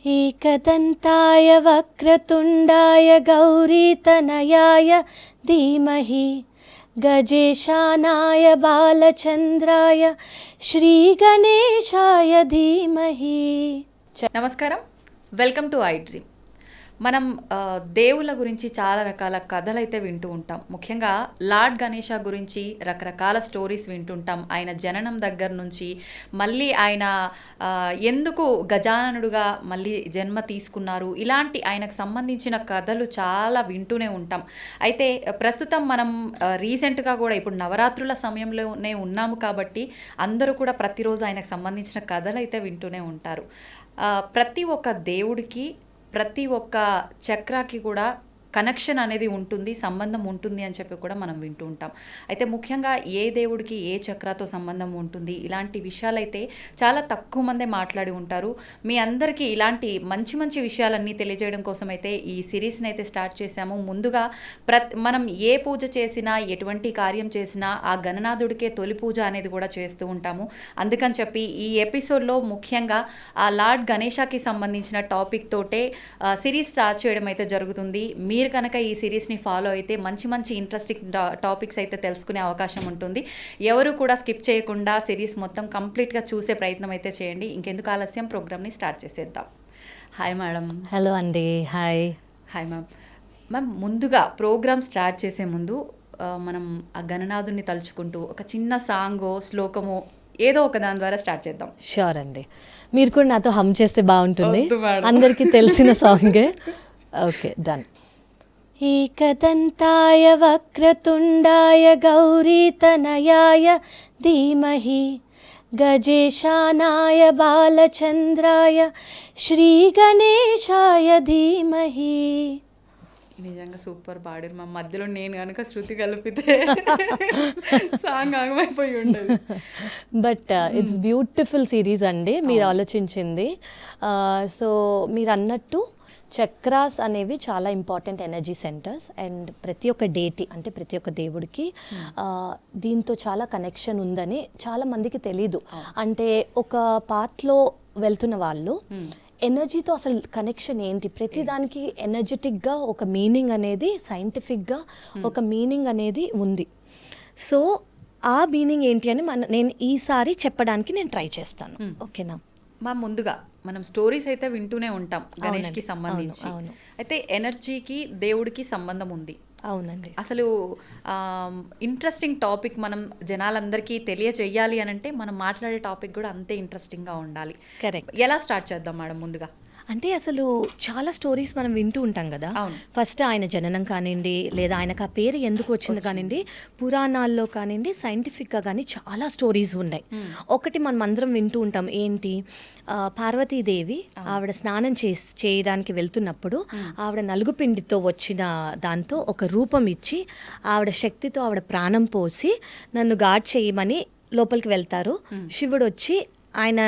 एकदन्ताय वक्रतुण्डाय गौरीतनयाय धीमहि गजेशानाय बालचन्द्राय श्रीगणेशाय धीमहि. నమస్కారం, వెల్కమ్ టు ఐ డ్రీమ్. మనం దేవుళ్ళ గురించి చాలా రకాల కథలు అయితే వింటూ ఉంటాం. ముఖ్యంగా లార్డ్ గణేష గురించి రకరకాల స్టోరీస్ వింటుంటాం. ఆయన జననం దగ్గర నుంచి మళ్ళీ ఆయన ఎందుకు గజాననుడుగా మళ్ళీ జన్మ తీసుకున్నారు, ఇలాంటి ఆయనకు సంబంధించిన కథలు చాలా వింటూనే ఉంటాం. అయితే ప్రస్తుతం మనం రీసెంట్గా కూడా ఇప్పుడు నవరాత్రుల సమయంలోనే ఉన్నాము కాబట్టి అందరూ కూడా ప్రతిరోజు ఆయనకు సంబంధించిన కథలు అయితే వింటూనే ఉంటారు. ప్రతి ఒక్క దేవుడికి ప్రతి ఒక్క చక్రాకి కూడా కనెక్షన్ అనేది ఉంటుంది, సంబంధం ఉంటుంది అని చెప్పి కూడా మనం వింటూ ఉంటాం. అయితే ముఖ్యంగా ఏ దేవుడికి ఏ చక్రాతో సంబంధం ఉంటుంది, ఇలాంటి విషయాలైతే చాలా తక్కువ మందే మాట్లాడి ఉంటారు. మీ అందరికీ ఇలాంటి మంచి మంచి విషయాలన్నీ తెలియజేయడం కోసం అయితే ఈ సిరీస్ని అయితే స్టార్ట్ చేశాము. ముందుగా మనం ఏ పూజ చేసినా, ఎటువంటి కార్యం చేసినా ఆ గణనాథుడికే తొలి పూజ అనేది కూడా చేస్తూ ఉంటాము. అందుకని చెప్పి ఈ ఎపిసోడ్లో ముఖ్యంగా ఆ లార్డ్ గణేషకి సంబంధించిన టాపిక్ తోటే సిరీస్ స్టార్ట్ చేయడం అయితే జరుగుతుంది. మీరు కనుక ఈ సిరీస్ని ఫాలో అయితే మంచి మంచి ఇంట్రెస్టింగ్ టాపిక్స్ అయితే తెలుసుకునే అవకాశం ఉంటుంది. ఎవరు కూడా స్కిప్ చేయకుండా సిరీస్ మొత్తం కంప్లీట్గా చూసే ప్రయత్నం అయితే చేయండి. ఇంకెందుకు ఆలస్యం, ప్రోగ్రామ్ని స్టార్ట్ చేసేద్దాం. Hi madam. హలో అండి. హాయ్. Hi ma'am. ముందుగా ప్రోగ్రామ్ స్టార్ట్ చేసే ముందు మనం ఆ గణనాథుని తలుచుకుంటూ ఒక చిన్న సాంగో శ్లోకమో ఏదో ఒక దాని ద్వారా స్టార్ట్ చేద్దాం. షూర్ అండి. మీరు కూడా నాతో హమ్ చేస్తే బాగుంటుంది. అందరికీ తెలిసిన సాంగే. Okay, done. एकदन्ताय वक्रतुण्डाय गौरीतनयाय धीमहि गजेशानाय बालचन्द्राय श्रीगणेशाय धीमहि. నిజంగా సూపర్ పాడారు మా. మధ్యలో నేను కనుక శృతి కలిపితే సాంగ్ ఆగమైపోయి ఉండదు. బట్ ఇట్స్ బ్యూటిఫుల్ సిరీస్ అండి మీరు ఆలోచించింది. సో మీరు అన్నట్టు చక్రాస్ అనేవి చాలా ఇంపార్టెంట్ ఎనర్జీ సెంటర్స్ అండ్ ప్రతి ఒక్క డేటి అంటే ప్రతి ఒక్క దేవుడికి దీంతో చాలా కనెక్షన్ ఉందని చాలా మందికి తెలీదు. అంటే ఒక పాత్లో వెళ్తున్న వాళ్ళు ఎనర్జీతో అసలు కనెక్షన్ ఏంటి, ప్రతిదానికి ఎనర్జెటిక్గా ఒక మీనింగ్ అనేది, సైంటిఫిక్గా ఒక మీనింగ్ అనేది ఉంది. సో ఆ మీనింగ్ ఏంటి అని నేను ఈసారి చెప్పడానికి నేను ట్రై చేస్తాను. ఓకేనా? ముందుగా మనం స్టోరీస్ అయితే వింటూనే ఉంటాం గణేష్కి సంబంధించి. అయితే ఎనర్జీకి దేవుడికి సంబంధం ఉంది. అవునండి. అసలు ఇంట్రెస్టింగ్ టాపిక్ మనం జనాలందరికీ తెలియజేయాలి అని అంటే మనం మాట్లాడే టాపిక్ కూడా అంతే ఇంట్రెస్టింగ్గా ఉండాలి. కరెక్ట్. ఎలా స్టార్ట్ చేద్దాం మేడం? ముందుగా అంటే అసలు చాలా స్టోరీస్ మనం వింటూ ఉంటాం కదా. ఫస్ట్ ఆయన జననం కానివ్వండి, లేదా ఆయనకు ఆ పేరు ఎందుకు వచ్చింది కానివ్వండి, పురాణాల్లో కానివ్వండి, సైంటిఫిక్గా కానీ చాలా స్టోరీస్ ఉన్నాయి. ఒకటి మనం అందరం వింటూ ఉంటాం ఏంటి, పార్వతీదేవి ఆవిడ స్నానం చేయడానికి వెళ్తున్నప్పుడు ఆవిడ నలుగుపిండితో వచ్చిన దాంతో ఒక రూపం ఇచ్చి ఆవిడ శక్తితో ఆవిడ ప్రాణం పోసి నన్ను గాడ్ చేయమని లోపలికి వెళ్తారు. శివుడు వచ్చి ఆయన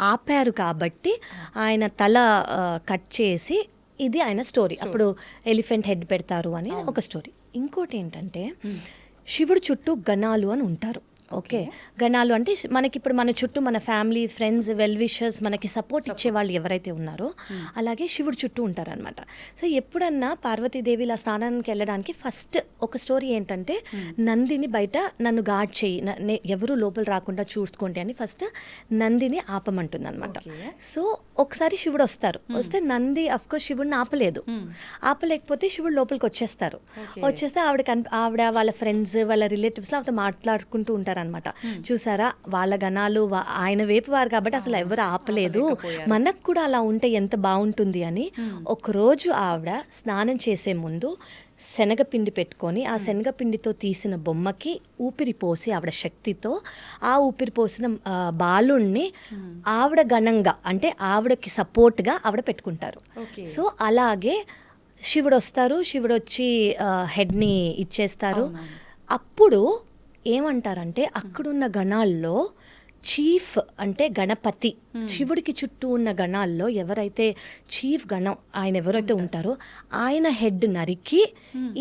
ఆపారు కాబట్టి ఆయన తల కట్ చేసి ఇది ఆయన స్టోరీ. అప్పుడు ఎలిఫెంట్ హెడ్ పెడతారు అని ఒక స్టోరీ. ఇంకోటి ఏంటంటే శివుడు చుట్టూ గణాలు అని ఉంటారు. ఓకే, గణాలు అంటే మనకి ఇప్పుడు మన చుట్టూ మన ఫ్యామిలీ, ఫ్రెండ్స్, వెల్ విషర్స్, మనకి సపోర్ట్ ఇచ్చే వాళ్ళు ఎవరైతే ఉన్నారో అలాగే శివుడు చుట్టూ ఉంటారనమాట. సో ఎప్పుడన్నా పార్వతీదేవి ఇలా స్నానానికి వెళ్ళడానికి ఫస్ట్ ఒక స్టోరీ ఏంటంటే నందిని బయట నన్ను గాడ్ చేయి, ఎవరు లోపల రాకుండా చూసుకోండి అని ఫస్ట్ నందిని ఆపమంటుంది అనమాట. సో ఒకసారి శివుడు వస్తే నంది అఫ్కోర్స్ శివుడిని ఆపలేకపోతే శివుడు లోపలికి వచ్చేస్తారు. వచ్చేస్తే ఆవిడ వాళ్ళ ఫ్రెండ్స్, వాళ్ళ రిలేటివ్స్లో ఆవిడ మాట్లాడుకుంటూ ఉంటారు అనమాట. చూసారా, వాళ్ళ గణాలు ఆయన వైపు వారు కాబట్టి అసలు ఎవరు ఆపలేదు, మనకు కూడా అలా ఉంటే ఎంత బాగుంటుంది అని. ఒకరోజు ఆవిడ స్నానం చేసే ముందు శనగపిండి పెట్టుకొని ఆ శనగపిండితో తీసిన బొమ్మకి ఊపిరి పోసి ఆవిడ శక్తితో ఆ ఊపిరి పోసిన బాలుణ్ణి ఆవిడ గణంగా అంటే ఆవిడకి సపోర్ట్గా ఆవిడ పెట్టుకుంటారు. సో అలాగే శివుడు వస్తారు, శివుడు వచ్చి హెడ్ని ఇచ్చేస్తారు. అప్పుడు ఏమంటారంటే అక్కడున్న గణాల్లో చీఫ్ అంటే గణపతి శివుడికి చుట్టూ ఉన్న గణాల్లో ఎవరైతే చీఫ్ గణం ఆయన ఎవరైతే ఉంటారో ఆయన హెడ్ నరికి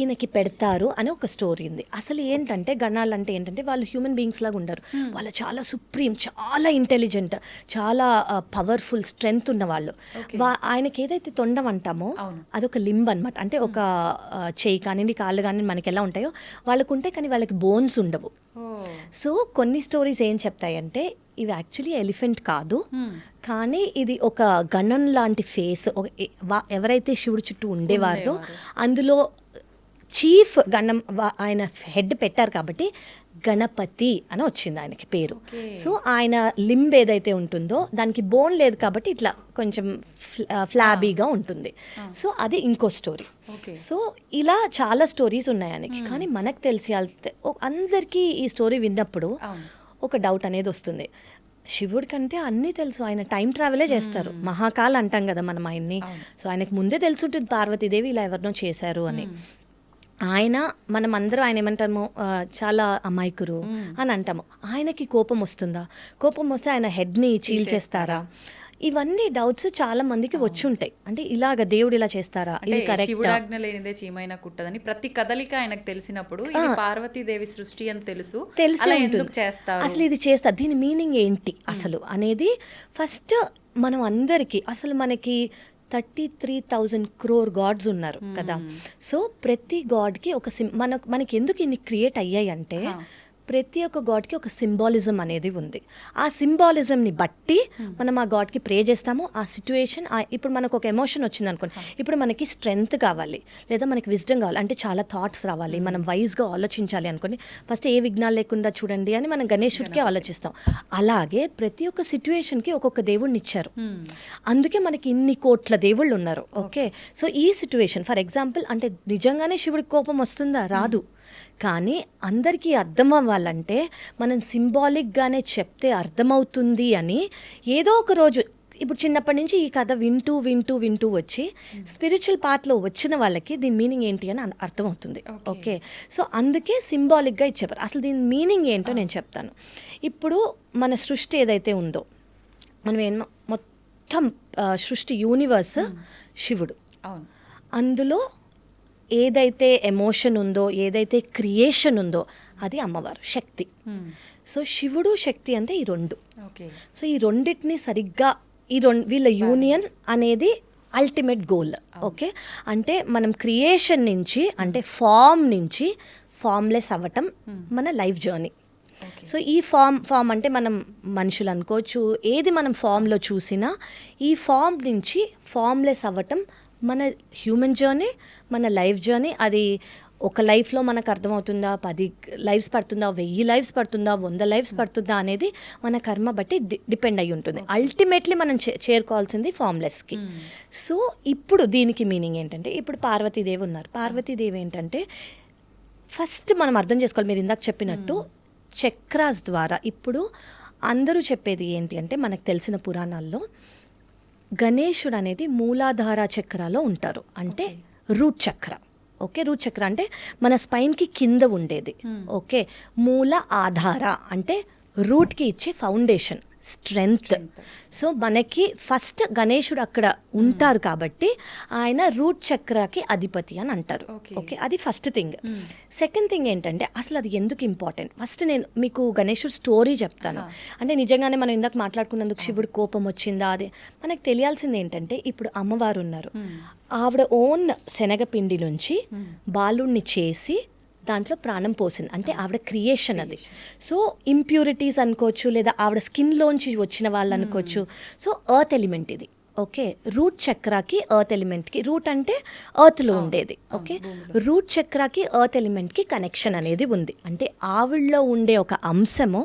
ఈయనకి పెడతారు అని ఒక స్టోరీ ఉంది. అసలు ఏంటంటే గణాలు అంటే ఏంటంటే వాళ్ళు హ్యూమన్ బీయింగ్స్ లాగా ఉండరు. వాళ్ళు చాలా సుప్రీం, చాలా ఇంటెలిజెంట్, చాలా పవర్ఫుల్, స్ట్రెంగ్త్ ఉన్న వాళ్ళు. ఆయనకి ఏదైతే తొండం అంటామో అదొక లింబ్ అనమాట. అంటే ఒక చేయి కానివ్వండి, కాళ్ళు కానివ్వండి మనకి ఎలా ఉంటాయో వాళ్ళకు ఉంటాయి, కానీ వాళ్ళకి బోన్స్ ఉండవు. సో కొన్ని స్టోరీస్ ఏం చెప్తాయంటే ఇవి యాక్చువల్లీ ఎలిఫెంట్ కాదు, కానీ ఇది ఒక గణం లాంటి ఫేస్. ఎవరైతే శివుడి చుట్టూ ఉండేవారో అందులో చీఫ్ గణం ఆయన హెడ్ పెట్టారు కాబట్టి గణపతి అని వచ్చింది ఆయనకి పేరు. సో ఆయన లింబ్ ఏదైతే ఉంటుందో దానికి బోన్ లేదు కాబట్టి ఇట్లా కొంచెం ఫ్లాబీగా ఉంటుంది. సో అది ఇంకో స్టోరీ. సో ఇలా చాలా స్టోరీస్ ఉన్నాయి ఆయనకి. కానీ మనకు తెలిసి అందరికీ ఈ స్టోరీ విన్నప్పుడు ఒక డౌట్ అనేది వస్తుంది. శివుడి కంటే అన్నీ తెలుసు, ఆయన టైం ట్రావెలే చేస్తారు. మహాకాల్ అంటాం కదా మనం ఆయన్ని. సో ఆయనకు ముందే తెలుసుంటుంది పార్వతీదేవి ఇలా ఎవరినో చేశారు అని. ఆయన మనం అందరూ ఆయన ఏమంటాము చాలా అమాయకురు అని అంటాము. ఆయనకి కోపం వస్తుందా? కోపం వస్తే ఆయన హెడ్ని చీల్చేస్తారా? ఇవన్నీ డౌట్స్ చాలా మందికి వచ్చి ఉంటాయి. అంటే ఇలాగ దేవుడు ఇలా చేస్తారా, ఇది కరెక్ట్? శివుడాజ్ఞ లేనిదే చీమైనా కుట్టదని ప్రతి కదలిక ఆయనకు తెలిసినప్పుడు ఇది పార్వతీదేవి సృష్టి అని తెలిసి ఎందుకు చేస్తారు, అసలు ఇది చేస్తారు, దీని మీనింగ్ ఏంటి అసలు అనేది ఫస్ట్ మనం అందరికీ అసలు మనకి 33,000 crore గాడ్స్ ఉన్నారు కదా. సో ప్రతి గాడ్కి ఒక మనకి ఎందుకు ఇన్ని క్రియేట్ అయ్యాయి అంటే ప్రతి ఒక్క గాడ్కి ఒక సింబాలిజం అనేది ఉంది. ఆ సింబాలిజంని బట్టి మనం ఆ గాడ్కి ప్రే చేస్తాము. ఆ సిచ్యువేషన్, ఇప్పుడు మనకు ఒక ఎమోషన్ వచ్చింది అనుకోండి, ఇప్పుడు మనకి స్ట్రెంగ్త్ కావాలి లేదా మనకి విజ్డమ్ కావాలి అంటే చాలా థాట్స్ రావాలి, మనం వైజ్గా ఆలోచించాలి అనుకోండి, ఫస్ట్ ఏ విఘ్నాలు లేకుండా చూడండి అని మనం గణేశుడికి ఆలోచిస్తాం. అలాగే ప్రతి ఒక్క సిచ్యువేషన్కి ఒక్కొక్క దేవుడిని ఇచ్చారు. అందుకే మనకి ఇన్ని కోట్ల దేవుళ్ళు ఉన్నారు. ఓకే, సో ఈ సిచ్యువేషన్ ఫర్ ఎగ్జాంపుల్ అంటే నిజంగానే శివుడికి కోపం వస్తుందా? రాదు. కానీ అందరికీ అర్థం అవ్వాలంటే మనం సింబాలిక్గానే చెప్తే అర్థమవుతుంది అని ఏదో ఒక రోజు, ఇప్పుడు చిన్నప్పటి నుంచి ఈ కథ వింటూ వింటూ వింటూ వచ్చి స్పిరిచువల్ పాత్లో వచ్చిన వాళ్ళకి దీని మీనింగ్ ఏంటి అని అర్థమవుతుంది. ఓకే, సో అందుకే సింబాలిక్గా ఇచ్చేవారు. అసలు దీని మీనింగ్ ఏంటో నేను చెప్తాను. ఇప్పుడు మన సృష్టి ఏదైతే ఉందో, మనం మొత్తం సృష్టి యూనివర్స్ శివుడు, అందులో ఏదైతే ఎమోషన్ ఉందో, ఏదైతే క్రియేషన్ ఉందో అది అమ్మవారు శక్తి. సో శివుడు శక్తి అంటే ఈ రెండు. సో ఈ రెండింటిని సరిగ్గా వీళ్ళ యూనియన్ అనేది అల్టిమేట్ గోల్. ఓకే, అంటే మనం క్రియేషన్ నుంచి అంటే ఫామ్ నుంచి ఫామ్లెస్ అవ్వటం మన లైఫ్ జర్నీ. సో ఈ ఫామ్ అంటే మనం మనుషులు అనుకోవచ్చు, ఏది మనం ఫామ్లో చూసినా ఈ ఫామ్ నుంచి ఫామ్లెస్ అవ్వటం మన హ్యూమన్ జర్నీ, మన లైఫ్ జర్నీ. అది ఒక లైఫ్లో మనకు అర్థమవుతుందా, 10 లైఫ్స్ పడుతుందా, 1000 లైఫ్స్ పడుతుందా, 100 లైఫ్స్ పడుతుందా అనేది మన కర్మ బట్టి డిపెండ్ అయి ఉంటుంది. అల్టిమేట్లీ మనం చేరుకోవాల్సింది ఫామ్లెస్కి. సో ఇప్పుడు దీనికి మీనింగ్ ఏంటంటే, ఇప్పుడు పార్వతీదేవి ఉన్నారు. పార్వతీదేవి ఏంటంటే ఫస్ట్ మనం అర్థం చేసుకోవాలి, మీరు ఇందాక చెప్పినట్టు చక్రాస్ ద్వారా. ఇప్పుడు అందరూ చెప్పేది ఏంటి అంటే మనకు తెలిసిన పురాణాల్లో గణేశుడు అనేది మూలాధార చక్రాలో ఉంటారు, అంటే రూట్ చక్ర. ఓకే, రూట్ చక్ర అంటే మన స్పైన్కి కింద ఉండేది. ఓకే, మూల ఆధార అంటే రూట్కి ఇచ్చే ఫౌండేషన్, స్ట్రెంగ్త్. సో మనకి ఫస్ట్ గణేశుడు అక్కడ ఉంటారు కాబట్టి ఆయన రూట్ చక్రకి అధిపతి అని అంటారు. ఓకే, అది ఫస్ట్ థింగ్. సెకండ్ థింగ్ ఏంటంటే అసలు అది ఎందుకు ఇంపార్టెంట్, ఫస్ట్ నేను మీకు గణేశుడు స్టోరీ చెప్తాను. అంటే నిజంగానే మనం ఇందాక మాట్లాడుకున్నందుకు శివుడు కోపం వచ్చిందా, అదే మనకు తెలియాల్సింది ఏంటంటే ఇప్పుడు అమ్మవారు ఉన్నారు, ఆవిడ ఓన్ శనగపిండి నుంచి బాలుణ్ణి చేసి దాంట్లో ప్రాణం పోసింది, అంటే ఆవిడ క్రియేషన్ అది. సో ఇంప్యూరిటీస్ అనుకోవచ్చు, లేదా ఆవిడ స్కిన్లోంచి వచ్చిన వాళ్ళు అనుకోవచ్చు. సో ఎర్త్ ఎలిమెంట్ ఇది. ఓకే, రూట్ చక్రాకి ఎర్త్ ఎలిమెంట్కి, రూట్ అంటే ఎర్త్లో ఉండేది. ఓకే, రూట్ చక్రాకి ఎర్త్ ఎలిమెంట్కి కనెక్షన్ అనేది ఉంది. అంటే ఆవిడలో ఉండే ఒక అంశము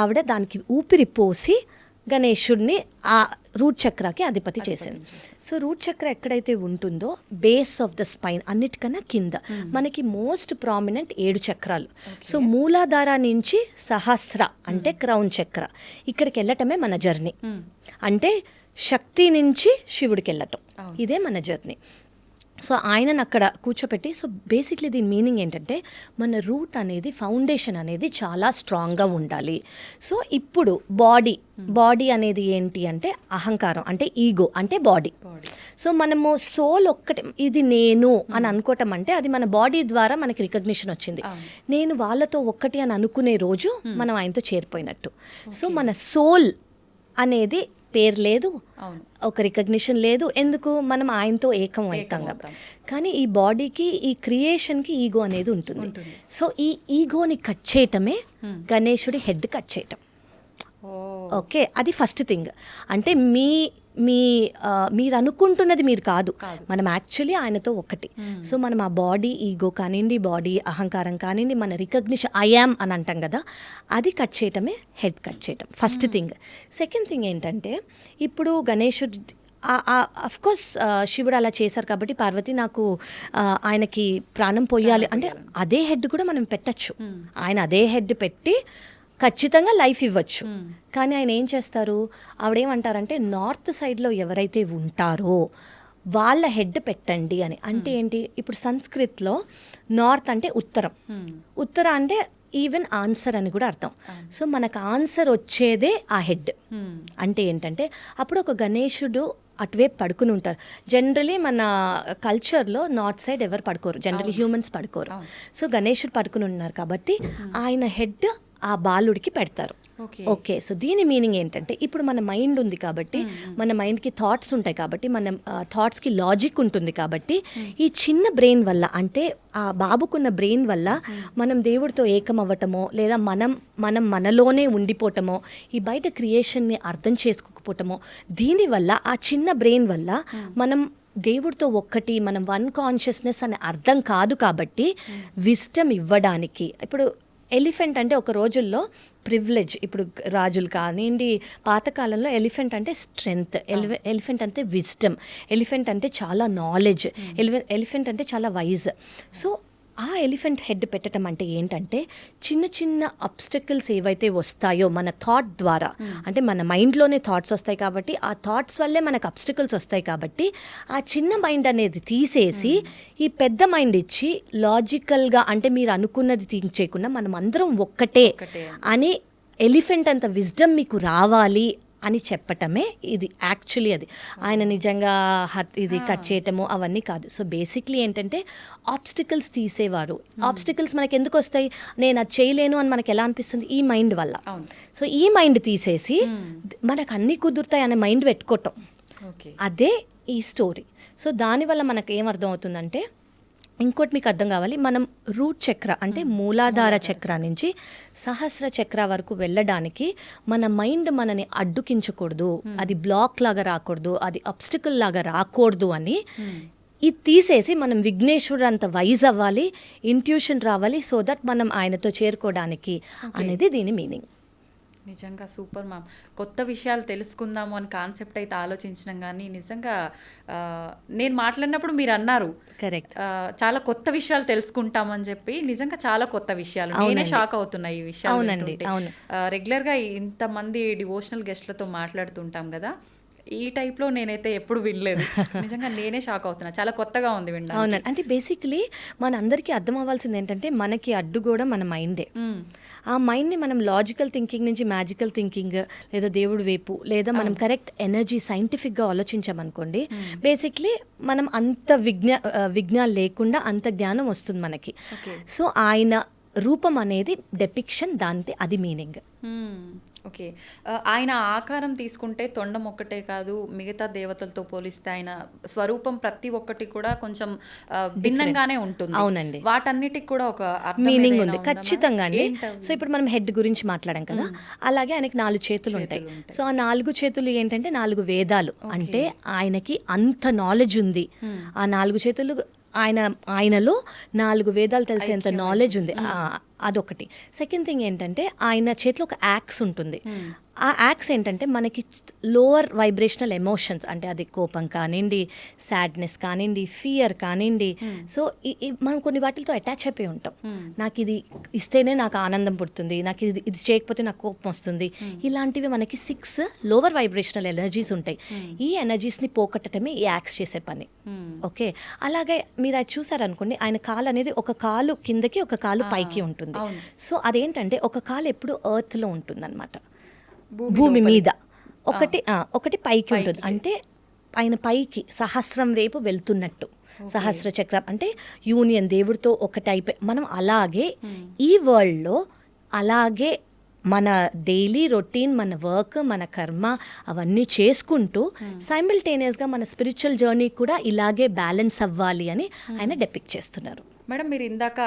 ఆవిడ దానికి ఊపిరి పోసి గణేశుడిని ఆ రూట్ చక్రాకి అధిపతి చేసింది. సో రూట్ చక్ర ఎక్కడైతే ఉంటుందో బేస్ ఆఫ్ ద స్పైన్ అన్నిటికన్నా కింద మనకి మోస్ట్ ప్రామినెంట్ 7 చక్రాలు. సో మూలాధార నుంచి సహస్ర అంటే క్రౌన్ చక్ర, ఇక్కడికి వెళ్ళటమే మన జర్నీ. అంటే శక్తి నుంచి శివుడికి వెళ్ళటం, ఇదే మన జర్నీ. సో ఆయనను అక్కడ కూర్చోపెట్టి, సో బేసిక్లీ దీని మీనింగ్ ఏంటంటే మన రూట్ అనేది, ఫౌండేషన్ అనేది చాలా స్ట్రాంగ్గా ఉండాలి. సో ఇప్పుడు బాడీ అనేది ఏంటి అంటే అహంకారం, అంటే ఈగో అంటే బాడీ. సో మనము సోల్ ఒక్కటే ఇది నేను అని అనుకోవటం అంటే అది మన బాడీ ద్వారా మనకి రికగ్నిషన్ వచ్చింది. నేను వాళ్ళతో ఒక్కటి అని అనుకునే రోజు మనం ఆయనతో చేరిపోయినట్టు. సో మన సోల్ అనేది పేరు లేదు, ఒక రికగ్నిషన్ లేదు. ఎందుకు? మనం ఆయనతో ఏకం అవుతాం కాబట్టి. కానీ ఈ బాడీకి, ఈ క్రియేషన్కి ఈగో అనేది ఉంటుంది. సో ఈ ఈగోని కట్ చేయటమే గణేశుడి హెడ్ కట్ చేయటం. ఓకే, అది ఫస్ట్ థింగ్. అంటే మీరు అనుకుంటున్నది మీరు కాదు, మనం యాక్చువల్లీ ఆయనతో ఒకటి. సో మనం ఆ బాడీ ఈగో కానివ్వండి, బాడీ అహంకారం కానివ్వండి, మన రికగ్నిషన్ ఐ యామ్ అని అంటాం కదా, అది కట్ చేయటమే హెడ్ కట్ చేయటం ఫస్ట్ థింగ్. సెకండ్ థింగ్ ఏంటంటే ఇప్పుడు గణేశుడి అఫ్ కోర్స్ శివుడు అలా చేశారు కాబట్టి పార్వతి నాకు ఆయనకి ప్రాణం పోయాలి అంటే అదే హెడ్ కూడా మనం పెట్టచ్చు. ఆయన అదే హెడ్ పెట్టి ఖచ్చితంగా లైఫ్ ఇవ్వచ్చు. కానీ ఆయన ఏం చేస్తారు, ఆవిడేమంటారంటే నార్త్ సైడ్లో ఎవరైతే ఉంటారో వాళ్ళ హెడ్ పెట్టండి అని. అంటే ఏంటి, ఇప్పుడు సంస్కృత్లో నార్త్ అంటే ఉత్తర అంటే ఈవెన్ ఆన్సర్ అని కూడా అర్థం. సో మనకు ఆన్సర్ వచ్చేదే ఆ హెడ్. అంటే ఏంటంటే అప్పుడు ఒక గణేశుడు అటువైపు పడుకుని ఉంటారు. జనరలీ మన కల్చర్లో నార్త్ సైడ్ ఎవరు పడుకోరు, జనరలీ హ్యూమన్స్ పడుకోరు. సో గణేశుడు పడుకుని ఉన్నారు కాబట్టి ఆయన హెడ్ ఆ బాలుడికి పెడతారు. ఓకే, సో దీని మీనింగ్ ఏంటంటే ఇప్పుడు మన మైండ్ ఉంది కాబట్టి, మన మైండ్కి థాట్స్ ఉంటాయి కాబట్టి, మన థాట్స్కి లాజిక్ ఉంటుంది కాబట్టి, ఈ చిన్న బ్రెయిన్ వల్ల అంటే ఆ బాబుకున్న బ్రెయిన్ వల్ల మనం దేవుడితో ఏకం అవ్వటమో, లేదా మనలోనే ఉండిపోవటమో, ఈ బయట క్రియేషన్ని అర్థం చేసుకోకపోవటమో, దీనివల్ల ఆ చిన్న బ్రెయిన్ వల్ల మనం దేవుడితో ఒక్కటి, మనం వన్ కాన్షియస్నెస్ అని అర్థం కాదు. కాబట్టి విజ్డమ్ ఇవ్వడానికి ఇప్పుడు ఎలిఫెంట్ అంటే ఒక రోజుల్లో ప్రివిలేజ్. ఇప్పుడు రాజులు కానివ్వండి, పాతకాలంలో ఎలిఫెంట్ అంటే స్ట్రెంగ్త్, ఎలిఫెంట్ అంటే విజ్డమ్, ఎలిఫెంట్ అంటే చాలా నాలెడ్జ్, ఎలిఫెంట్ అంటే చాలా వైజ్. సో ఆ ఎలిఫెంట్ హెడ్ పెట్టడం అంటే ఏంటంటే చిన్న చిన్న అబ్స్టకిల్స్ ఏవైతే వస్తాయో మన థాట్ ద్వారా, అంటే మన మైండ్లోనే థాట్స్ వస్తాయి కాబట్టి ఆ థాట్స్ వల్లే మనకు అబ్స్టకిల్స్ వస్తాయి కాబట్టి ఆ చిన్న మైండ్ అనేది తీసేసి ఈ పెద్ద మైండ్ ఇచ్చి లాజికల్గా, అంటే మీరు అనుకున్నది థింక్ చేయకుండా మనం అందరం ఒక్కటే అని, ఎలిఫెంట్ అంత విజ్డమ్ మీకు రావాలి అని చెప్పటమే ఇది యాక్చువల్లీ. అది ఆయన నిజంగా ఇది కట్ చేయటము అవన్నీ కాదు. సో బేసిక్లీ ఏంటంటే ఆబ్స్టికల్స్ తీసేవారు. ఆబ్స్టికల్స్ మనకి ఎందుకు వస్తాయి, నేను అది చేయలేను అని మనకి ఎలా అనిపిస్తుంది, ఈ మైండ్ వల్ల. సో ఈ మైండ్ తీసేసి మనకు అన్నీ కుదురుతాయి అనే మైండ్ పెట్టుకోవటం, అదే ఈ స్టోరీ. సో దానివల్ల మనకు ఏమర్థం అవుతుందంటే, ఇంకోటి మీకు అర్థం కావాలి, మనం రూట్ చక్ర అంటే మూలాధార చక్ర నుంచి సహస్ర చక్ర వరకు వెళ్ళడానికి మన మైండ్ మనని అడ్డుకించకూడదు, అది బ్లాక్ లాగా రాకూడదు, అది అబ్స్టికల్ లాగా రాకూడదు అని ఇది తీసేసి మనం విఘ్నేశ్వరుడు అంత వైజ్ అవ్వాలి, ఇంట్యూషన్ రావాలి, సో దట్ మనం ఆయనతో చేరుకోవడానికి అనేది దీని మీనింగ్. నిజంగా సూపర్ మ్యామ్. కొత్త విషయాలు తెలుసుకుందాము అని కాన్సెప్ట్ అయితే ఆలోచించినాం, కానీ నిజంగా నేను మాట్లాడినప్పుడు మీరు అన్నారు కరెక్ట్, చాలా కొత్త విషయాలు తెలుసుకుంటామని చెప్పి. నిజంగా చాలా కొత్త విషయాలు, నేనే షాక్ అవుతున్నా ఈ విషయాలు. అవునండి, అవును. రెగ్యులర్గా ఇంతమంది డివోషనల్ గెస్ట్లతో మాట్లాడుతుంటాం కదా, ఈ టైప్లో నేనైతే ఎప్పుడు వినలేదు. నిజంగా నేనే షాక్ అవుతున్నా, చాలా కొత్తగా ఉంది వినడానికి. అవునండి, అంటే బేసిక్లీ మన అందరికీ అర్థం అవ్వాల్సింది ఏంటంటే మనకి అడ్డు కూడా మన మైండే. ఆ మైండ్ని మనం లాజికల్ థింకింగ్ నుంచి మ్యాజికల్ థింకింగ్, లేదా దేవుడి వైపు, లేదా మనం కరెక్ట్ ఎనర్జీ సైంటిఫిక్గా ఆలోచించామనుకోండి, బేసిక్లీ మనం అంత విజ్ఞానం లేకుండా అంత జ్ఞానం వస్తుంది మనకి. సో ఆయన రూపం అనేది డెపిక్షన్, దాంతే అది మీనింగ్. ఓకే, ఆయన ఆకారం తీసుకుంటే తొండం ఒక్కటే కాదు, మిగతా దేవతలతో పోలిస్తే ఆయన స్వరూపం ప్రతి ఒక్కటి కూడా కొంచెం భిన్నంగానే ఉంటుంది. అవునండి, వాటన్నిటికి కూడా ఒక మీనింగ్ ఉంది ఖచ్చితంగా అండి. సో ఇప్పుడు మనం హెడ్ గురించి మాట్లాడాం కదా, అలాగే ఆయనకి 4 చేతులు ఉంటాయి. సో ఆ 4 చేతులు ఏంటంటే 4 వేదాలు, అంటే ఆయనకి అంత నాలెడ్జ్ ఉంది. ఆ 4 చేతులు ఆయనలో 4 వేదాలు తెలిసేంత నాలెడ్జ్ ఉంది. అదొకటి. సెకండ్ థింగ్ ఏంటంటే ఆయన చేతిలో ఒక యాక్స్ ఉంటుంది. ఆ యాక్స్ ఏంటంటే మనకి లోవర్ వైబ్రేషనల్ ఎమోషన్స్, అంటే అది కోపం కానివ్వండి, సాడ్నెస్ కానివ్వండి, ఫియర్ కానివ్వండి, సో మనం కొన్ని వాటితో అటాచ్ అయిపోయి ఉంటాం. నాకు ఇది ఇస్తేనే నాకు ఆనందం పుడుతుంది, నాకు ఇది చేయకపోతే నాకు కోపం వస్తుంది, ఇలాంటివి మనకి 6 లోవర్ వైబ్రేషనల్ ఎనర్జీస్ ఉంటాయి. ఈ ఎనర్జీస్ని పోగొట్టడమే ఈ యాక్స్ చేసే పని. ఓకే, అలాగే మీరు అది చూసారనుకోండి, ఆయన కాలు అనేది ఒక కాలు కిందకి ఒక కాలు పైకి ఉంటుంది. సో అదేంటంటే ఒక కాలు ఎప్పుడు ఎర్త్లో ఉంటుంది అనమాట, భూమి మీద, ఒకటి పైకి ఉంటుంది. అంటే ఆయన పైకి సహస్రం వైపు వెళ్తున్నట్టు, సహస్ర చక్రం అంటే యూనియన్, దేవుడితో ఒకటి అయిపోయి మనం అలాగే ఈ వరల్డ్లో అలాగే మన డైలీ రొటీన్, మన వర్క్, మన కర్మ అవన్నీ చేసుకుంటూ సైమిల్టేనియస్గా మన స్పిరిచువల్ జర్నీ కూడా ఇలాగే బ్యాలెన్స్ అవ్వాలి అని ఆయన డెపిక్ట్ చేస్తున్నారు. మేడం, మీరు ఇందాక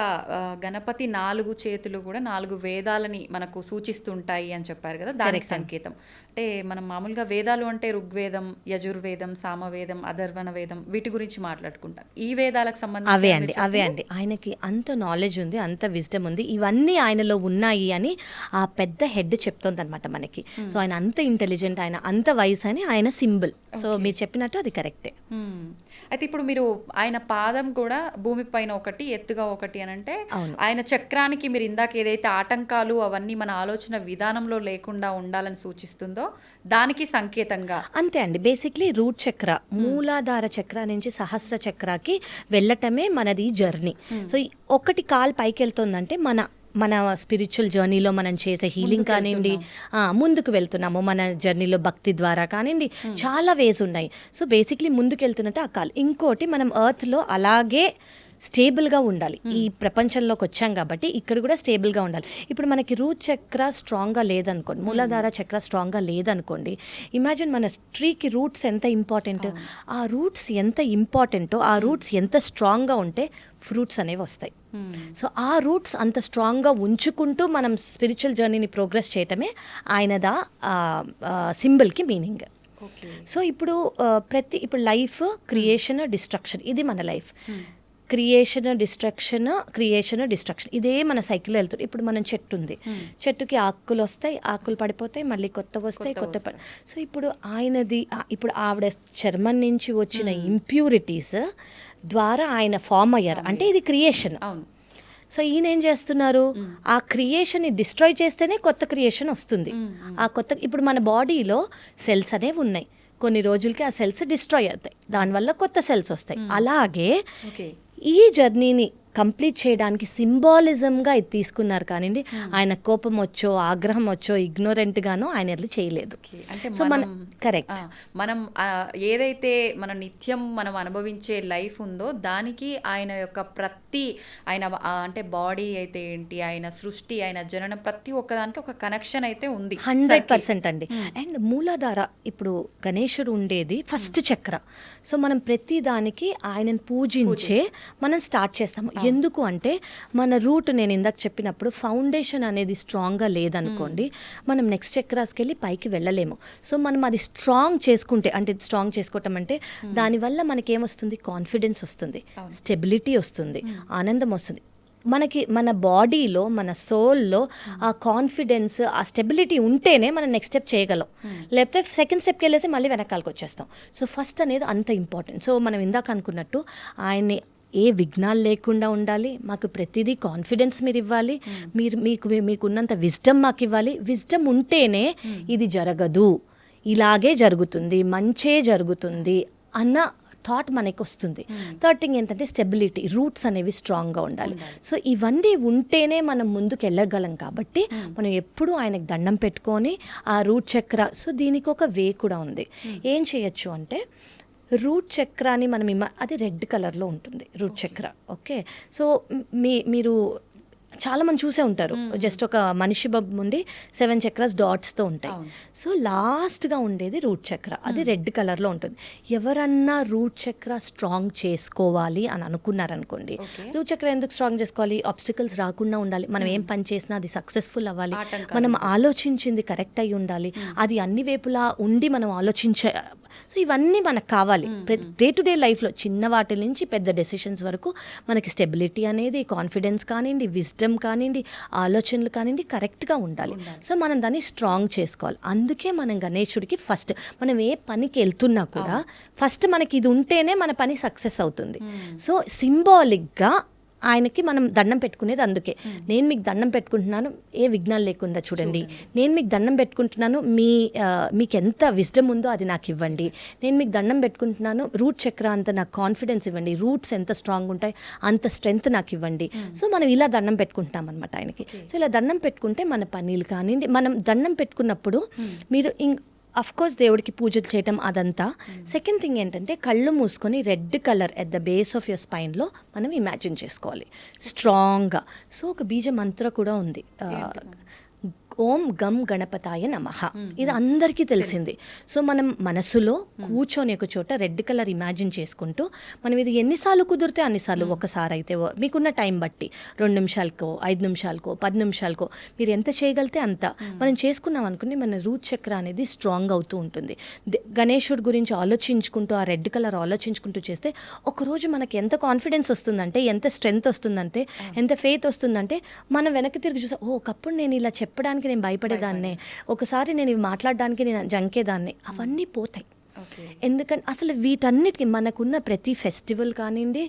గణపతి 4 చేతులు కూడా 4 వేదాలని మనకు సూచిస్తుంటాయి అని చెప్పారు కదా, దానికి సంకేతం. అంటే మనం మామూలుగా వేదాలు అంటే ఋగ్వేదం, యజుర్వేదం, సామవేదం, అథర్వణ వేదం, వీటి గురించి మాట్లాడుకుంటాం. ఈ వేదాలకు సంబంధించి అవే అండి ఆయనకి అంత నాలెడ్జ్ ఉంది, అంత విజ్డమ్ ఉంది, ఇవన్నీ ఆయనలో ఉన్నాయి అని ఆ పెద్ద హెడ్ చెప్తోంది అనమాట మనకి. సో ఆయన అంత ఇంటెలిజెంట్, ఆయన అంత వైస్ అని ఆయన సింబల్. సో మీరు చెప్పినట్టు అది కరెక్టే. అయితే ఇప్పుడు మీరు ఆయన పాదం కూడా భూమి పైన ఒకటి, ఎత్తుగా ఒకటి అని అంటే ఆయన చక్రానికి మీరు ఇందాక ఏదైతే ఆటంకాలు అవన్నీ మన ఆలోచన విధానంలో లేకుండా ఉండాలని సూచిస్తుందో దానికి సంకేతంగా అంతే అండి. బేసిక్లీ రూట్ చక్ర, మూలాధార చక్ర నుంచి సహస్ర చక్రాకి వెళ్ళటమే మనది జర్నీ. సో ఒకటి కాలు పైకి వెళ్తుందంటే మన స్పిరిచువల్ జర్నీలో మనం చేసే హీలింగ్ కానివ్వండి, ముందుకు వెళ్తున్నాము మన జర్నీలో భక్తి ద్వారా కానివ్వండి, చాలా వేస్ ఉన్నాయి. సో బేసిక్లీ ముందుకు వెళ్తున్నట్టు ఆ కాల్. ఇంకోటి మనం ఎర్త్లో అలాగే స్టేబుల్గా ఉండాలి. ఈ ప్రపంచంలోకి వచ్చాం కాబట్టి ఇక్కడ కూడా స్టేబుల్గా ఉండాలి. ఇప్పుడు మనకి రూట్ చక్ర స్ట్రాంగ్గా లేదనుకోండి, మూలాధార చక్ర స్ట్రాంగ్గా లేదనుకోండి, ఇమాజిన్ మన ట్రీకి రూట్స్ ఎంత ఇంపార్టెంట్, ఆ రూట్స్ ఎంత ఇంపార్టెంటో, ఆ రూట్స్ ఎంత స్ట్రాంగ్గా ఉంటే ఫ్రూట్స్ అనేవి వస్తాయి. సో ఆ రూట్స్ అంత స్ట్రాంగ్గా ఉంచుకుంటూ మనం స్పిరిచువల్ జర్నీని ప్రోగ్రెస్ చేయటమే ఆయనదా సింబల్కి మీనింగ్. సో ఇప్పుడు ఇప్పుడు లైఫ్ క్రియేషన్, డిస్ట్రక్షన్, ఇది మన లైఫ్. క్రియేషన్ డిస్ట్రక్షన్ ఇదే మన సైకిల్లో వెళ్తుంది. ఇప్పుడు మనం చెట్టు ఉంది, చెట్టుకి ఆకులు వస్తాయి, ఆకులు పడిపోతాయి, మళ్ళీ కొత్త వస్తాయి, సో ఇప్పుడు ఇప్పుడు ఆవిడ చర్మం నుంచి వచ్చిన ఇంప్యూరిటీస్ ద్వారా ఆయన ఫామ్ అయ్యారు, అంటే ఇది క్రియేషన్. సో ఈయన ఏం చేస్తున్నారు, ఆ క్రియేషన్ని డిస్ట్రాయ్ చేస్తేనే కొత్త క్రియేషన్ వస్తుంది. ఆ కొత్త ఇప్పుడు మన బాడీలో సెల్స్ అనేవి ఉన్నాయి, కొన్ని రోజులకి ఆ సెల్స్ డిస్ట్రాయ్ అవుతాయి, దానివల్ల కొత్త సెల్స్ వస్తాయి. అలాగే ఈ జర్నీని కంప్లీట్ చేయడానికి సింబాలిజంగా ఇది తీసుకున్నారు. కానివ్వండి, ఆయన కోపం వచ్చో, ఆగ్రహం వచ్చో, ఇగ్నోరెంట్ గానో ఆయన ఎట్లా చేయలేదు. సో మనం కరెక్ట్, మనం ఏదైతే మన నిత్యం మనం అనుభవించే లైఫ్ ఉందో దానికి ఆయన యొక్క ఆయన అంటే బాడీ అయితే ఏంటి, ఆయన సృష్టి, ఆయన జననం, ప్రతి ఒక్కదానికి ఒక కనెక్షన్ అయితే ఉంది 100% అండి. అండ్ మూలాధార, ఇప్పుడు గణేశుడు ఉండేది ఫస్ట్ చక్ర. సో మనం ప్రతి దానికి ఆయనను పూజించే మనం స్టార్ట్ చేస్తాము. ఎందుకు అంటే మన రూట్, నేను ఇందాక చెప్పినప్పుడు ఫౌండేషన్ అనేది స్ట్రాంగ్గా లేదనుకోండి, మనం నెక్స్ట్ చక్రాస్కి వెళ్ళి పైకి వెళ్ళలేము. సో మనం అది స్ట్రాంగ్ చేసుకుంటే, అంటే స్ట్రాంగ్ చేసుకోవటం అంటే దానివల్ల మనకి ఏమొస్తుంది, కాన్ఫిడెన్స్ వస్తుంది, స్టెబిలిటీ వస్తుంది, ఆనందం వస్తుంది. మనకి మన బాడీలో, మన సోల్లో ఆ కాన్ఫిడెన్స్, ఆ స్టెబిలిటీ ఉంటేనే మనం నెక్స్ట్ స్టెప్ చేయగలం. లేకపోతే సెకండ్ స్టెప్కి వెళ్ళేసి మళ్ళీ వెనకాలకు వచ్చేస్తాం. సో ఫస్ట్ అనేది అంత ఇంపార్టెంట్. సో మనం ఇందాక అనుకున్నట్టు ఆయన్ని ఏ విఘ్నాలు లేకుండా ఉండాలి, మాకు ప్రతిదీ కాన్ఫిడెన్స్ మీరు ఇవ్వాలి, మీకున్నంత విజ్డమ్ మాకు ఇవ్వాలి. విజ్డమ్ ఉంటేనే ఇది జరగదు, ఇలాగే జరుగుతుంది, మంచే జరుగుతుంది అన్న థాట్ మనకి వస్తుంది. థర్డ్ థింగ్ ఏంటంటే స్టెబిలిటీ, రూట్స్ అనేవి స్ట్రాంగ్గా ఉండాలి. సో ఇవన్నీ ఉంటేనే మనం ముందుకు వెళ్ళగలం. కాబట్టి మనం ఎప్పుడూ ఆయనకు దండం పెట్టుకొని ఆ రూట్ చక్ర, సో దీనికి ఒక వే కూడా ఉంది. ఏం చేయొచ్చు అంటే రూట్ చక్రాన్ని మనం అది రెడ్ కలర్లో ఉంటుంది రూట్ చక్ర. ఓకే, సో మీరు చాలా మంది చూసే ఉంటారు, జస్ట్ ఒక మనిషి బొమ్మ ఉండి 7 చక్రాస్ డాట్స్తో ఉంటాయి. సో లాస్ట్గా ఉండేది రూట్ చక్ర, అది రెడ్ కలర్లో ఉంటుంది. ఎవరన్నా రూట్ చక్ర స్ట్రాంగ్ చేసుకోవాలి అని అనుకున్నారనుకోండి, రూట్ చక్ర ఎందుకు స్ట్రాంగ్ చేసుకోవాలి, ఆబ్స్టికల్స్ రాకుండా ఉండాలి, మనం ఏం పని చేసినా అది సక్సెస్ఫుల్ అవ్వాలి, మనం ఆలోచించింది కరెక్ట్ అయి ఉండాలి, అది అన్ని వైపులా ఉండి మనం సో ఇవన్నీ మనకు కావాలి. డే టు డే లైఫ్లో చిన్న వాటి నుంచి పెద్ద డెసిషన్స్ వరకు మనకి స్టెబిలిటీ అనేది, కాన్ఫిడెన్స్ కానివ్వండి, విజ్డమ్ విజ్డమ్ కానివ్వండి, ఆలోచనలు కానివ్వండి కరెక్ట్గా ఉండాలి. సో మనం దాన్ని స్ట్రాంగ్ చేసుకోవాలి. అందుకే మనం గణేశుడికి ఫస్ట్ మనం ఏ పనికి వెళ్తున్నా కూడా ఫస్ట్ మనకి ఇది ఉంటేనే మన పని సక్సెస్ అవుతుంది. సో సింబాలిక్గా ఆయనకి మనం దండం పెట్టుకునేది అందుకే. నేను మీకు దండం పెట్టుకుంటున్నాను, ఏ విఘ్నాలు లేకుండా చూడండి. నేను మీకు దండం పెట్టుకుంటున్నాను, మీకు ఎంత విజ్డమ్ ఉందో అది నాకు ఇవ్వండి. నేను మీకు దండం పెట్టుకుంటున్నాను, రూట్ చక్ర అంత నాకు కాన్ఫిడెన్స్ ఇవ్వండి, రూట్స్ ఎంత స్ట్రాంగ్ ఉంటాయి అంత స్ట్రెంగ్త్ నాకు ఇవ్వండి. సో మనం ఇలా దండం పెట్టుకుంటాం అనమాట ఆయనకి. సో ఇలా దండం పెట్టుకుంటే మన పనీలు కానివ్వండి, మనం దండం పెట్టుకున్నప్పుడు మీరు అఫ్ కోర్స్ దేవుడికి పూజలు చేయటం అదంతా. సెకండ్ థింగ్ ఏంటంటే కళ్ళు మూసుకొని red colour at the base of your స్పైన్లో మనం ఇమాజిన్ చేసుకోవాలి స్ట్రాంగ్గా. సో ఒక బీజ మంత్ర కూడా ఉంది, ఓం గం గణపతాయ నమః. ఇది అందరికీ తెలిసింది. సో మనం మనసులో కూర్చొని ఒక చోట రెడ్ కలర్ ఇమాజిన్ చేసుకుంటూ మనం ఇది ఎన్నిసార్లు కుదిరితే అన్నిసార్లు, ఒకసారి అయితే మీకున్న టైం బట్టి 2 నిమిషాలకో 5 నిమిషాలకో 10 నిమిషాలకో మీరు ఎంత చేయగలితే అంత మనం చేసుకున్నాం అనుకుని మన రూట్ చక్ర అనేది స్ట్రాంగ్ అవుతూ ఉంటుంది. గణేశుడి గురించి ఆలోచించుకుంటూ ఆ రెడ్ కలర్ ఆలోచించుకుంటూ చేస్తే ఒకరోజు మనకి ఎంత కాన్ఫిడెన్స్ వస్తుందంటే, ఎంత స్ట్రెంగ్త్ వస్తుందంటే, ఎంత ఫెయిత్ వస్తుందంటే మనం వెనక్కి తిరిగి చూస్తే ఒకప్పుడు నేను ఇలా చెప్పడానికి నేను భయపడేదాన్నే, ఒకసారి నేను ఇవి మాట్లాడడానికి నేను జంకేదాన్ని, అవన్నీ పోతాయి. ఎందుకంటే అసలు వీటన్నిటికీ మనకున్న ప్రతి ఫెస్టివల్ కానివ్వండి,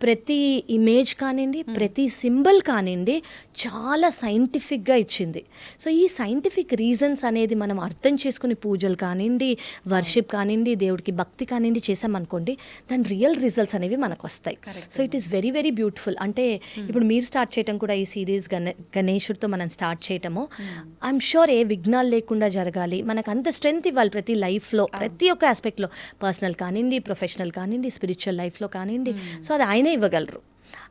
ప్రతి ఇమేజ్ కానివ్వండి, ప్రతి సింబల్ కానివ్వండి చాలా సైంటిఫిక్గా ఇచ్చింది. సో ఈ సైంటిఫిక్ రీజన్స్ అనేది మనం అర్థం చేసుకుని పూజలు కానివ్వండి, వర్షిప్ కానివ్వండి, దేవుడికి భక్తి కానివ్వండి చేసామనుకోండి, దాని రియల్ రిజల్ట్స్ అనేవి మనకు వస్తాయి. So it is very very beautiful. అంటే ఇప్పుడు మీరు స్టార్ట్ చేయటం కూడా ఈ సిరీస్ గణేశుడితో మనం స్టార్ట్ చేయటము, ఐఎమ్ షూర్ ఏ విఘ్నాలు లేకుండా జరగాలి, మనకు అంత స్ట్రెంగ్త్ ఇవ్వాలి ప్రతి లైఫ్లో, ప్రతి ఒక్క ఆస్పెక్ట్లో, పర్సనల్ కానివ్వండి, ప్రొఫెషనల్ కానివ్వండి, స్పిరిచువల్ లైఫ్లో కానివ్వండి. సో అది ఆయనే ఇవ్వగలరు.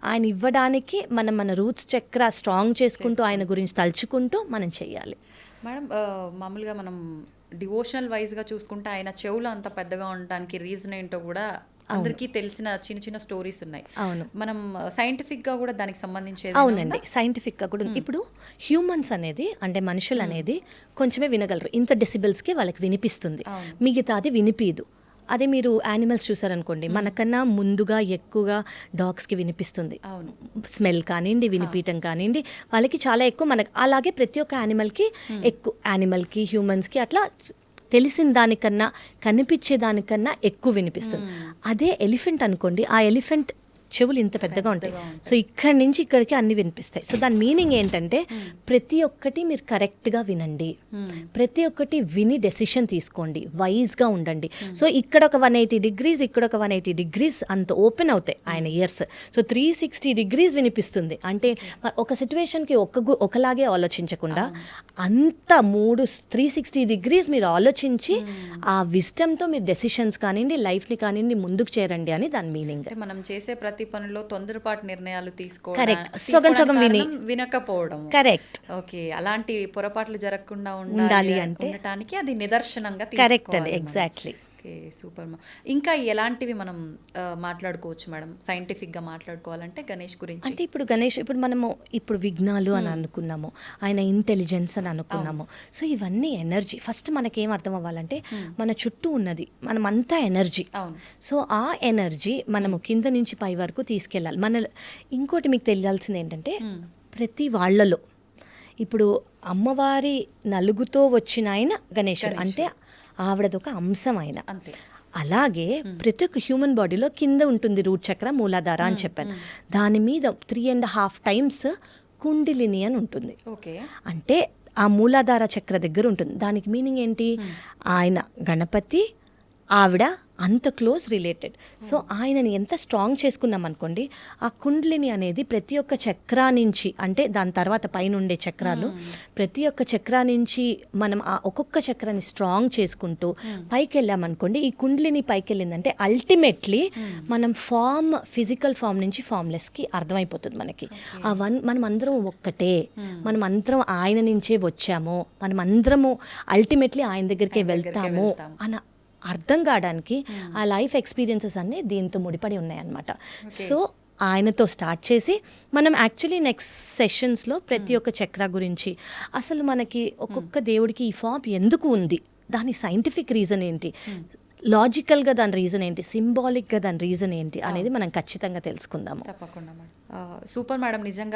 ఆయన ఇవ్వడానికి మనం మన రూట్స్ చక్ర స్ట్రాంగ్ చేసుకుంటూ ఆయన గురించి తలుచుకుంటూ మనం చేయాలి. మేడం, మామూలుగా మనం డివోషనల్ వైజ్గా చూసుకుంటే ఆయన చెవులు అంత పెద్దగా ఉండడానికి రీజన్ ఏంటో కూడా అందరికీ తెలిసిన చిన్న చిన్న స్టోరీస్ ఉన్నాయి. అవును, మనం సైంటిఫిక్గా కూడా దానికి సంబంధించి. అవునండి, సైంటిఫిక్గా కూడా ఇప్పుడు హ్యూమన్స్ అనేది అంటే మనుషులు అనేది కొంచెమే వినగలరు, ఇంత డెసిబెల్స్కి వాళ్ళకి వినిపిస్తుంది, మిగతాది వినిపించదు. అదే మీరు యానిమల్స్ చూసారనుకోండి, మనకన్నా ముందుగా ఎక్కువగా డాగ్స్కి వినిపిస్తుంది, స్మెల్ కానివ్వండి, వినిపించడం కానివ్వండి, వాళ్ళకి చాలా ఎక్కువ. మనకి అలాగే ప్రతి ఒక్క యానిమల్కి ఎక్కువ, యానిమల్కి హ్యూమన్స్కి అట్లా తెలిసిన దానికన్నా కనిపించే దానికన్నా ఎక్కువ వినిపిస్తుంది. అదే ఎలిఫెంట్ అనుకోండి, ఆ ఎలిఫెంట్ చెవులు ఇంత పెద్దగా ఉంటాయి. సో ఇక్కడి నుంచి ఇక్కడికి అన్ని వినిపిస్తాయి. సో దాని మీనింగ్ ఏంటంటే ప్రతి ఒక్కటి మీరు కరెక్ట్గా వినండి, ప్రతి ఒక్కటి విని డెసిషన్ తీసుకోండి, వైజ్గా ఉండండి. సో ఇక్కడ ఒక 180 degrees, ఇక్కడ ఒక 180 degrees అంత ఓపెన్ అవుతాయి ఆయన ఇయర్స్. సో 360 degrees వినిపిస్తుంది. అంటే ఒక సిచ్యువేషన్కి ఒకలాగే ఆలోచించకుండా అంత 360 degrees మీరు ఆలోచించి ఆ విజ్డమ్తో మీరు డెసిషన్స్ కానివ్వండి, లైఫ్ని కానివ్వండి ముందుకు చేరండి అని దాని మీనింగ్. మనం చేసే ప్రతి పనిలో తొందరపాటు నిర్ణయాలు సగం వినకపోవడం. కరెక్ట్. ఓకే, అలాంటి పొరపాట్లు జరగకుండా ఉండాలి అంటే ఉండటానికి అది నిదర్శనంగా. కరెక్ట్ అండి, ఎగ్జాక్ట్లీ. Okay, super. ఇంకా ఎలాంటివి మనం మాట్లాడుకోవచ్చు మేడం సైంటిఫిక్గా మాట్లాడుకోవాలంటే గణేష్ గురించి? అంటే ఇప్పుడు మనము విఘ్నాలు అని అనుకున్నాము, ఆయన ఇంటెలిజెన్స్ అని అనుకున్నాము. సో ఇవన్నీ ఎనర్జీ. ఫస్ట్ మనకేం అర్థం అవ్వాలంటే మన చుట్టూ ఉన్నది మనమంతా ఎనర్జీ. సో ఆ ఎనర్జీ మనము కింద నుంచి పై వరకు తీసుకెళ్ళాలి. ఇంకోటి మీకు తెలియాల్సింది ఏంటంటే ప్రతి వాళ్ళలో ఇప్పుడు అమ్మవారి నలుగుతో వచ్చిన ఆయన గణేశుడు, అంటే ఆవిడదొక అంశం ఆయన. అలాగే ప్రతి ఒక్క హ్యూమన్ బాడీలో కింద ఉంటుంది రూట్ చక్ర, మూలాధార అని చెప్పాను. దాని మీద 3.5 times కుండిలిని అని ఉంటుంది. అంటే ఆ మూలాధార చక్ర దగ్గర ఉంటుంది. దానికి మీనింగ్ ఏంటి? ఆయన గణపతి, ఆవిడ అంత క్లోజ్ రిలేటెడ్. సో ఆయనని ఎంత స్ట్రాంగ్ చేసుకున్నాం అనుకోండి, ఆ కుండ్లిని అనేది ప్రతి ఒక్క చక్రా నుంచి, అంటే దాని తర్వాత పైన ఉండే చక్రాలు, ప్రతి ఒక్క చక్రా నుంచి మనం ఆ ఒక్కొక్క చక్రాన్ని స్ట్రాంగ్ చేసుకుంటూ పైకి వెళ్ళామనుకోండి, ఈ కుండ్లిని పైకి వెళ్ళిందంటే అల్టిమేట్లీ మనం ఫిజికల్ ఫామ్ నుంచి ఫామ్లెస్కి అర్థమైపోతుంది మనకి. మనం అందరం ఒక్కటే, మనం అందరం ఆయన నుంచే వచ్చాము, మనం అందరము అల్టిమేట్లీ ఆయన దగ్గరికే వెళ్తాము అన్న అర్థం కావడానికి ఆ లైఫ్ ఎక్స్పీరియన్సెస్ అన్నీ దీంతో ముడిపడి ఉన్నాయన్నమాట. సో ఆయనతో స్టార్ట్ చేసి మనం యాక్చువల్లీ నెక్స్ట్ సెషన్స్లో ప్రతి ఒక్క చక్ర గురించి, అసలు మనకి ఒక్కొక్క దేవుడికి ఈ ఫామ్ ఎందుకు ఉంది, దాని సైంటిఫిక్ రీజన్ ఏంటి, లాజికల్గా దాని రీజన్ ఏంటి, సింబాలిక్గా దాని రీజన్ ఏంటి అనేది మనం ఖచ్చితంగా తెలుసుకుందాము. తప్పకుండా మేడం. సూపర్ మేడం, నిజంగా